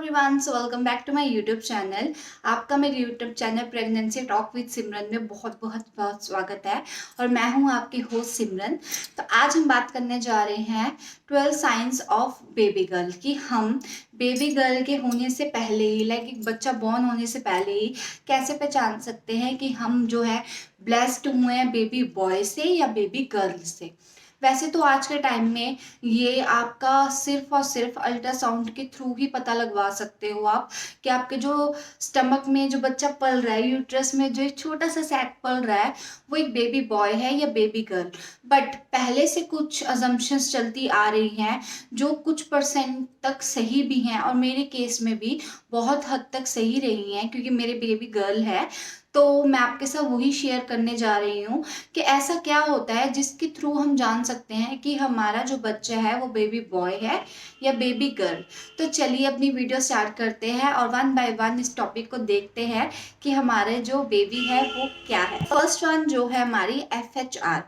Everyone, so welcome back to my YouTube channel. आपका मेरे YouTube channel pregnancy talk with Simran में बहुत बहुत बहुत स्वागत है। और मैं हूं आपकी होस्ट सिमरन। तो आज हम बात करने जा रहे हैं 12 साइंस ऑफ बेबी गर्ल कि हम बेबी गर्ल के होने से पहले ही, लाइक एक बच्चा बॉर्न होने से पहले ही कैसे पहचान सकते हैं कि हम जो है ब्लेस्ड हुए हैं बेबी बॉय से या बेबी गर्ल से। वैसे तो आज के टाइम में ये आपका सिर्फ और सिर्फ अल्ट्रासाउंड के थ्रू ही पता लगवा सकते हो आप कि आपके जो स्टमक में जो बच्चा पल रहा है, यूट्रस में जो एक छोटा सा सैक पल रहा है, वो एक बेबी बॉय है या बेबी गर्ल। बट पहले से कुछ अजम्पशंस चलती आ रही हैं जो कुछ परसेंट तक सही भी हैं और मेरे केस में भी बहुत हद तक सही रही हैं, क्योंकि मेरे बेबी गर्ल है। तो मैं आपके साथ वही शेयर करने जा रही हूँ कि ऐसा क्या होता है जिसके थ्रू हम जान सकते हैं कि हमारा जो बच्चा है वो बेबी बॉय है या बेबी गर्ल। तो चलिए अपनी वीडियो स्टार्ट करते हैं और वन बाय वन इस टॉपिक को देखते हैं कि हमारे जो बेबी है वो क्या है। फर्स्ट वन जो है हमारी FHR।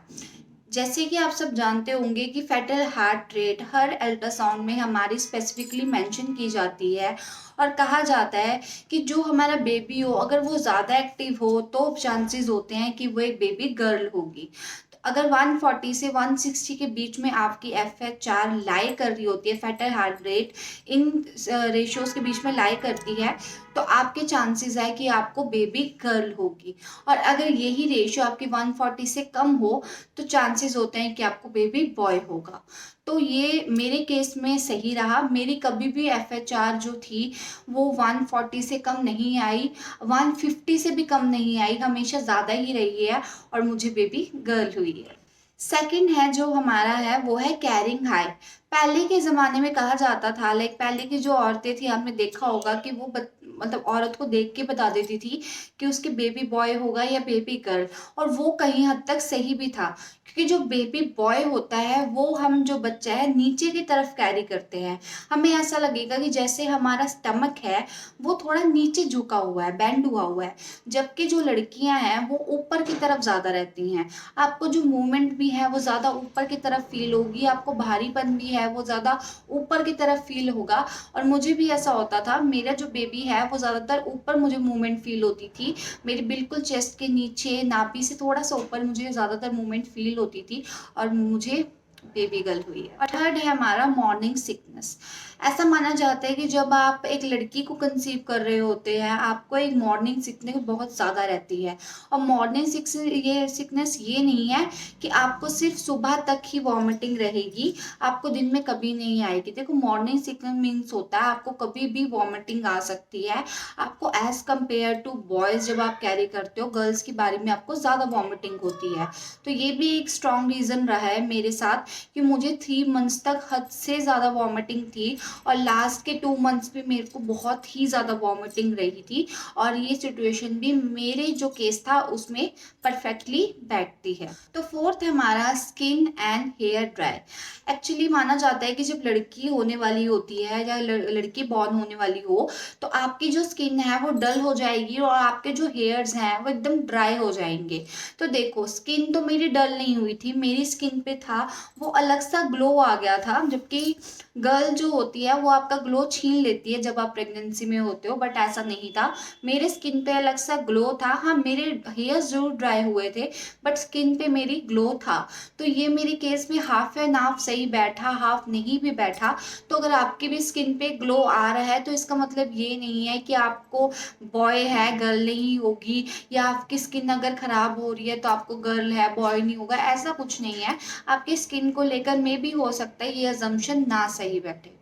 जैसे कि आप सब जानते होंगे कि फेटल हार्ट रेट हर अल्ट्रासाउंड में हमारी स्पेसिफिकली मेंशन की जाती है और कहा जाता है कि जो हमारा बेबी हो अगर वो ज़्यादा एक्टिव हो तो चांसेस होते हैं कि वो एक बेबी गर्ल होगी। तो अगर 140 से 160 के बीच में आपकी FHR लाई कर रही होती है, fetal heart rate in ratios के बीच में लाई करती है, तो आपके चांसेस है कि आपको बेबी गर्ल होगी। और अगर यही रेशियो आपकी 140 से कम हो तो चांसेस होते हैं कि आपको बेबी बॉय होगा। तो ये मेरे केस में सही रहा। मेरी कभी भी FHR जो थी वो 140 से कम नहीं आई, 150 से भी कम नहीं आई, हमेशा ज़्यादा ही रही है और मुझे बेबी गर्ल हुई है। सेकंड है जो हमारा है वो है कैरिंग हाई। पहले के ज़माने में कहा जाता था, लाइक पहले की जो औरतें थी आपने देखा होगा कि वो मतलब औरत को देख के बता देती थी कि उसके बेबी बॉय होगा या बेबी गर्ल। और वो कहीं हद तक सही भी था, क्योंकि जो बेबी बॉय होता है वो हम जो बच्चा है नीचे की तरफ कैरी करते हैं। हमें ऐसा लगेगा कि जैसे हमारा स्टमक है वो थोड़ा नीचे झुका हुआ है, बेंड हुआ हुआ है, जबकि जो लड़कियां हैं वो ऊपर की तरफ ज़्यादा रहती हैं। आपको जो मूवमेंट भी है वो ज़्यादा ऊपर की तरफ फील होगी, आपको भारीपन भी है वो ज़्यादा ऊपर की तरफ फील होगा। और मुझे भी ऐसा होता था, मेरा जो बेबी है वो ज़्यादातर ऊपर मुझे मूवमेंट फील होती थी। मेरी बिल्कुल चेस्ट के नीचे नाभि से थोड़ा सा ऊपर मुझे ज़्यादातर मूवमेंट फील होती थी और मुझे बेबी गर्ल हुई है। और थर्ड है हमारा मॉर्निंग सिकनेस। ऐसा माना जाता है कि जब आप एक लड़की को कंसीव कर रहे होते हैं आपको एक मॉर्निंग सिकनेस बहुत ज़्यादा रहती है। और मॉर्निंग सिकनेस ये नहीं है कि आपको सिर्फ सुबह तक ही वॉमिटिंग रहेगी, आपको दिन में कभी नहीं आएगी। देखो मॉर्निंग सिकनेस मीन्स होता है आपको कभी भी वॉमिटिंग आ सकती है। आपको एज कम्पेयर टू बॉयज़ जब आप कैरी करते हो गर्ल्स के बारे में आपको ज़्यादा वॉमिटिंग होती है। तो ये भी एक स्ट्रॉन्ग रीज़न रहा है मेरे साथ कि मुझे 3 मंथ्स तक हद से ज़्यादा वॉमिटिंग थी और लास्ट के 2 मंथ्स भी मेरे को बहुत ही ज़्यादा वॉमिटिंग रही थी। और ये सिचुएशन भी मेरे जो केस था उसमें परफेक्टली बैठती है। तो फोर्थ है हमारा skin and hair dry. Actually माना जाता है कि जब लड़की होने वाली होती है या लड़की बॉर्न होने वाली हो तो आपकी जो स्किन है वो डल हो जाएगी और आपके जो हेयर्स हैं वो एकदम ड्राई हो जाएंगे। तो देखो स्किन तो मेरी डल नहीं हुई थी, मेरी स्किन पे था वो अलग सा ग्लो आ गया था, जबकि गर्ल जो होती है वो आपका ग्लो छीन लेती है जब आप प्रेगनेंसी में होते हो, बट ऐसा नहीं था। मेरे स्किन पे अलग सा ग्लो था। हाँ मेरे हेयर्स जरूर ड्राई हुए थे बट स्किन पे मेरी ग्लो था। तो ये मेरे केस में हाफ एंड हाफ सही बैठा, हाफ नहीं भी बैठा। तो अगर आपकी भी स्किन पे ग्लो आ रहा है तो इसका मतलब ये नहीं है कि आपको बॉय है गर्ल नहीं होगी, या आपकी स्किन अगर खराब हो रही है तो आपको गर्ल है बॉय नहीं होगा, ऐसा कुछ नहीं है। आपकी स्किन को लेकर में भी हो सकता है ये अजम्पशन ना सही बैठे।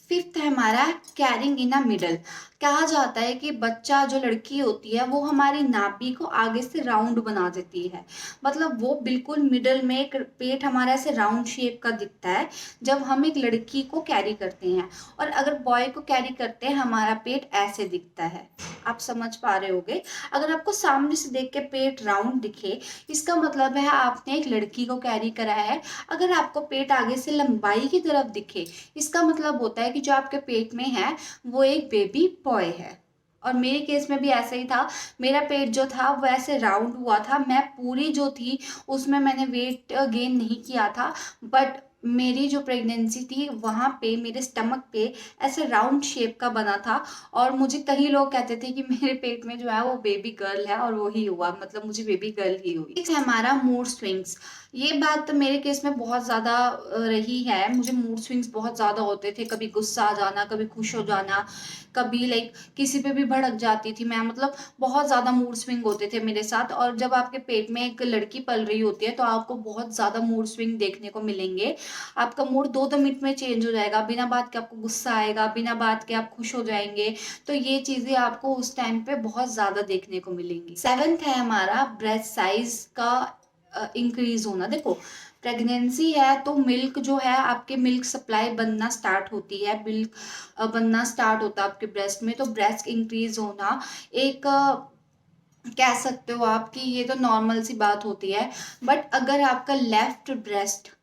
फिफ्थ है हमारा कैरिंग इन अ मिडल। कहा जाता है कि बच्चा जो लड़की होती है वो हमारी नाभि को आगे से राउंड बना देती है, मतलब वो बिल्कुल मिडल में एक पेट हमारा ऐसे राउंड शेप का दिखता है जब हम एक लड़की को कैरी करते हैं। और अगर बॉय को कैरी करते हैं हमारा पेट ऐसे दिखता है। आप समझ पा रहे होगे, अगर आपको सामने से देख के पेट राउंड दिखे इसका मतलब है आपने एक लड़की को कैरी करा है। अगर आपको पेट आगे से लंबाई की तरफ दिखे इसका मतलब होता है कि जो आपके पेट में है वो एक बेबी बॉय है। और मेरे केस में भी ऐसा ही था, मेरा पेट जो था वो ऐसे राउंड हुआ था। मैं पूरी जो थी उसमें मैंने वेट गेन नहीं किया था, बट मेरी जो प्रेगनेंसी थी वहाँ पे मेरे स्टमक पे ऐसे राउंड शेप का बना था, और मुझे कई लोग कहते थे कि मेरे पेट में जो है वो बेबी गर्ल है, और वो ही हुआ, मतलब मुझे बेबी गर्ल ही हुई। एक है हमारा मूड स्विंग्स। ये बात मेरे केस में बहुत ज़्यादा रही है। मुझे मूड स्विंग्स बहुत ज़्यादा होते थे, कभी गुस्सा आ जाना, कभी खुश हो जाना, कभी लाइक किसी पे भी भड़क जाती थी मैं, मतलब बहुत ज़्यादा मूड स्विंग होते थे मेरे साथ। और जब आपके पेट में एक लड़की पल रही होती है तो आपको बहुत ज़्यादा मूड स्विंग देखने को मिलेंगे। आपका मूड 2-2 मिनट में चेंज हो जाएगा, बिना बात के आपको गुस्सा आएगा, बिना बात के आप खुश हो जाएँगे। तो ये चीज़ें आपको उस टाइम पे बहुत ज़्यादा देखने को मिलेंगी। 7th है हमारा ब्रेस्ट साइज़ का इंक्रीज़ होना। देखो, प्रेगनेंसी है तो मिल्क जो है आपके मिल्क सप्लाई बनना स्टार्ट होती है, मिल्क बनना स्टार्ट होता है आपके ब्रेस्ट में, तो ब्रेस्ट इंक्रीज़ होना एक कह सकते हो आप कि ये तो नॉर्मल सी बात होती है। बट अगर आपका लेफ्ट ब्रेस्ट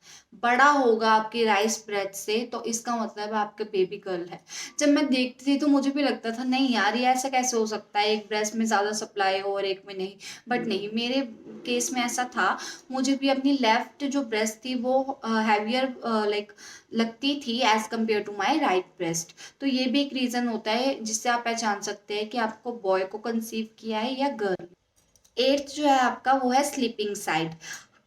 बड़ा होगा आपके राइट ब्रेस्ट से, तो इसका मतलब आपका बेबी गर्ल है। जब मैं देखती थी तो मुझे भी लगता था नहीं यार, ये ऐसा कैसे हो सकता है, एक ब्रेस्ट में ज़्यादा सप्लाई हो और एक में नहीं। बट नहीं, मेरे केस में ऐसा था। मुझे भी अपनी लेफ्ट जो ब्रेस्ट थी वो हैवियर लाइक लगती थी as compared to my right breast. तो ये भी एक रीज़न होता है जिससे आप पहचान सकते हैं कि आपको बॉय को कंसीव किया है या गर्ल। 8th जो है आपका वो है स्लीपिंग साइड।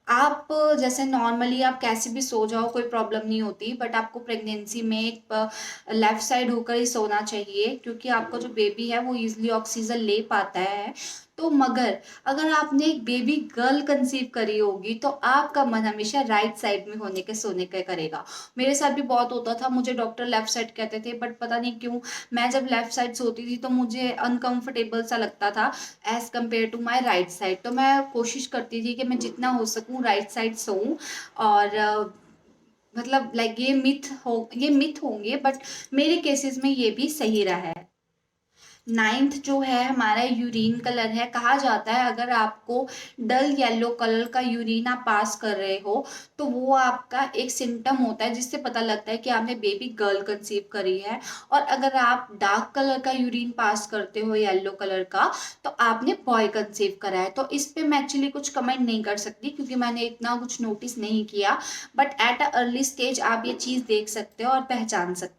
आप जैसे नॉर्मली आप कैसे भी सो जाओ, कोई प्रॉब्लम नहीं होती, बट आपको प्रेगनेंसी में एक लेफ्ट साइड होकर ही सोना चाहिए, क्योंकि आपका जो बेबी है वो इजीली ऑक्सीजन ले पाता है। तो मगर अगर आपने एक बेबी गर्ल कंसीव करी होगी तो आपका मन हमेशा राइट साइड में होने के सोने का करेगा। मेरे साथ भी बहुत होता था, मुझे डॉक्टर लेफ्ट साइड कहते थे, बट पता नहीं क्यों मैं जब लेफ्ट साइड सोती थी तो मुझे अनकंफर्टेबल सा लगता था as compared to my right side. तो मैं कोशिश करती थी कि मैं जितना हो सकूं राइट साइड सोऊं। और मतलब लाइक ये मिथ होंगे, बट मेरे केसेस में ये भी सही रहा है। 9th जो है हमारा यूरिन कलर है। कहा जाता है अगर आपको डल येलो कलर का यूरिन आप पास कर रहे हो तो वो आपका एक सिम्टम होता है जिससे पता लगता है कि आपने बेबी गर्ल कंसीव करी है। और अगर आप डार्क कलर का यूरिन पास करते हो येलो कलर का, तो आपने बॉय कंसीव करा है। तो इस पे मैं एक्चुअली कुछ कमेंट नहीं कर सकती क्योंकि मैंने इतना कुछ नोटिस नहीं किया, but at a early stage आप ये चीज़ देख सकते हो और पहचान सकते हो।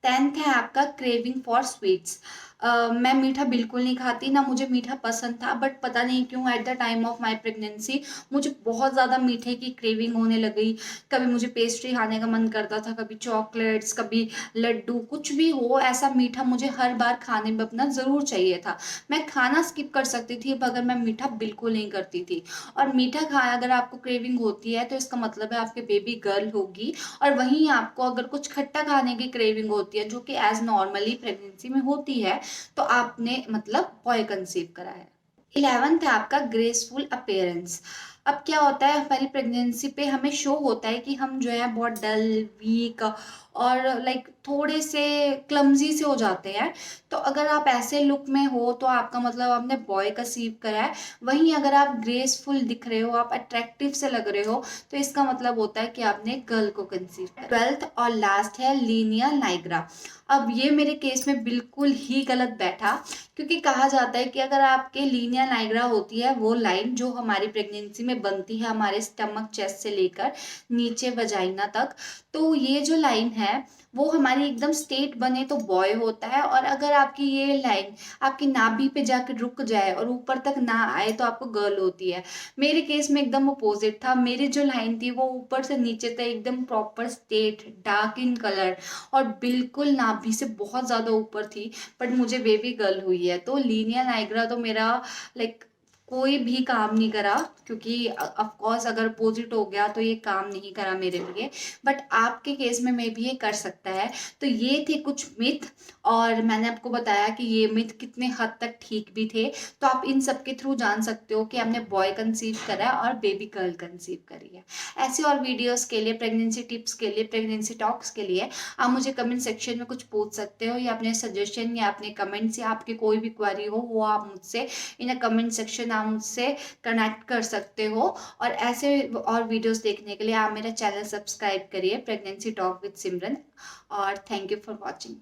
10th है आपका क्रेविंग फॉर स्वीट्स। मैं मीठा बिल्कुल नहीं खाती, ना मुझे मीठा पसंद था, बट पता नहीं क्यों at the time of my pregnancy मुझे बहुत ज़्यादा मीठे की क्रेविंग होने लग गई। कभी मुझे पेस्ट्री खाने का मन करता था, कभी चॉकलेट्स, कभी लड्डू, कुछ भी हो ऐसा मीठा मुझे हर बार खाने में अपना ज़रूर चाहिए था। मैं खाना स्किप कर सकती थी मगर मैं मीठा बिल्कुल नहीं करती थी। और मीठा खाया अगर आपको क्रेविंग होती है तो इसका मतलब है आपके बेबी गर्ल होगी। और वहीं आपको अगर कुछ खट्टा खाने की क्रेविंग होती है जो कि एज नॉर्मली प्रेगनेंसी में होती है, तो आपने मतलब बॉय कंसीव करा है। 11th है आपका ग्रेसफुल अपीयरेंस। अब क्या होता है हमारी प्रेगनेंसी पे हमें शो होता है कि हम जो है बहुत डल, वीक और लाइक थोड़े से क्लमजी से हो जाते हैं। तो अगर आप ऐसे लुक में हो तो आपका मतलब आपने बॉय कंसीव करा है। वहीं अगर आप ग्रेसफुल दिख रहे हो, आप अट्रैक्टिव से लग रहे हो, तो इसका मतलब होता है कि आपने गर्ल को कंसीव किया। 12th और लास्ट है लीनिया नाइग्रा। अब ये मेरे केस में बिल्कुल ही गलत बैठा, क्योंकि कहा जाता है कि अगर आपके लीनिया नाइग्रा होती है वो लाइन जो हमारी प्रेगनेंसी में बनती है हमारे स्टमक चेस्ट से लेकर नीचे वजाइना तक, तो ये जो लाइन है वो हमारी एकदम स्ट्रेट बने तो बॉय होता है, और अगर आपकी ये लाइन आपकी नाभि पे जाकर रुक जाए और ऊपर तक ना आए तो आपको गर्ल होती है। मेरे केस में एकदम अपोजिट था। मेरी जो लाइन थी वो ऊपर से नीचे तक एकदम proper straight dark in colour और बिल्कुल नाभि से बहुत ज़्यादा ऊपर थी, बट मुझे बेबी गर्ल हुई है। तो लीनिया नाइग्रा तो मेरा लाइक कोई भी काम नहीं करा, क्योंकि ऑफ कोर्स अगर अपोजिट हो गया तो ये काम नहीं करा मेरे लिए, बट आपके केस में मे भी ये कर सकता है। तो ये थे कुछ मिथ, और मैंने आपको बताया कि ये मिथ कितने हद तक ठीक भी थे। तो आप इन सब के थ्रू जान सकते हो कि आपने बॉय कंसीव करा और बेबी गर्ल कंसीव करी है। ऐसे और वीडियोस के लिए, प्रेगनेंसी टिप्स के लिए, प्रेगनेंसी टॉक्स के लिए आप मुझे कमेंट सेक्शन में कुछ पूछ सकते हो, या अपने सजेशन या अपने कमेंट्स या आपकी कोई भी क्वेरी हो वो आप मुझसे इन अ कमेंट सेक्शन आप मुझसे कनेक्ट कर सकते हो। और ऐसे और वीडियोस देखने के लिए आप मेरा चैनल सब्सक्राइब करिए, प्रेगनेंसी टॉक विद सिमरन। और थैंक यू फॉर वॉचिंग।